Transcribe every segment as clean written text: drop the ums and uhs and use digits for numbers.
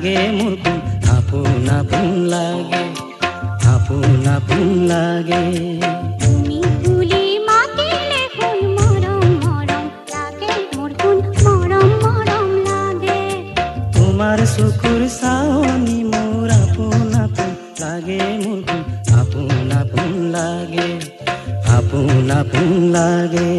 লাগে মোৰ কোন আপোন আপোন লাগে আপোন আপোন লাগে তুমি বুলি মাতিলে কোন মৰম মৰম লাগে মোৰ কোন মৰম মৰম লাগে তোমাৰ চকুৰ চাৱনি মোৰ আপোন আপোন লাগে মোৰ কোন আপোন আপোন লাগে আপোন আপোন লাগে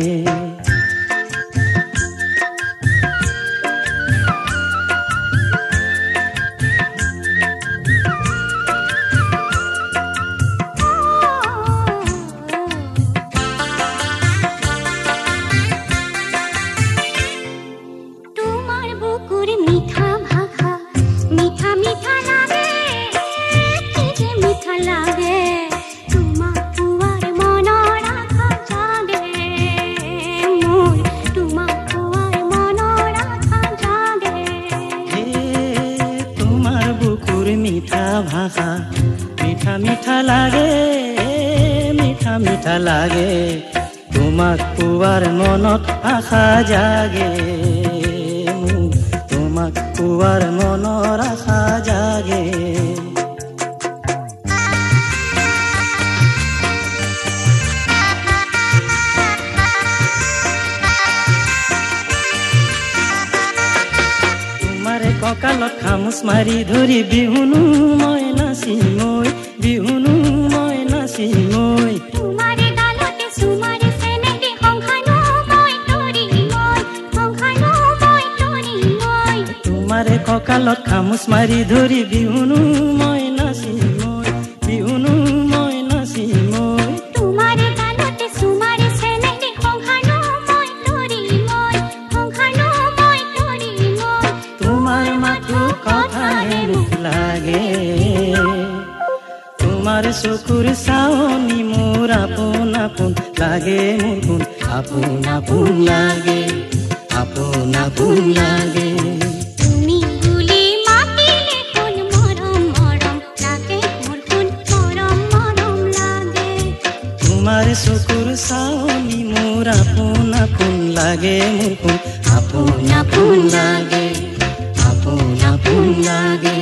ভাষা মিঠা মিঠা লাগে মিঠা মিঠা লাগে তোমাক পোৱাৰ মনত আশা জাগে তোমাক পোৱাৰ মনৰ আশা জাগে কঁকালত খামুচ মাৰি ধৰি বিহুনো মই নাচি মই বিহুনো মই নাচি মই তোমাৰে গালতে সুমাৰে ফেনেদি সংখানো মই তৰি মই সংখানো মই তৰি মই তোমাৰে কঁকালত খামুচ মাৰি ধৰি বিহুনো মই নাচি মই বিহুনো মই নাচি মই তোমাৰে গালতে সুমাৰে ফেনেদি সংখানো মই তৰি মই সংখানো মই তৰি মই তোমাৰ মাতো কথাহে মোক লাগে তোমাৰ চকুৰ চাৱনি মোৰ আপোন আপোন লাগে মোৰ কোন আপোন আপোন লাগে আপোন আপোন লাগে তুমি বুলি মাতিলে কোন মৰম মৰম লাগে মোৰ কোন মৰম মৰম লাগে তোমাৰ চকুৰ চাৱনি মোৰ আপোন আপোন লাগে মোৰ কোন আপোন আপোন লাগে আপোন আপোন লাগে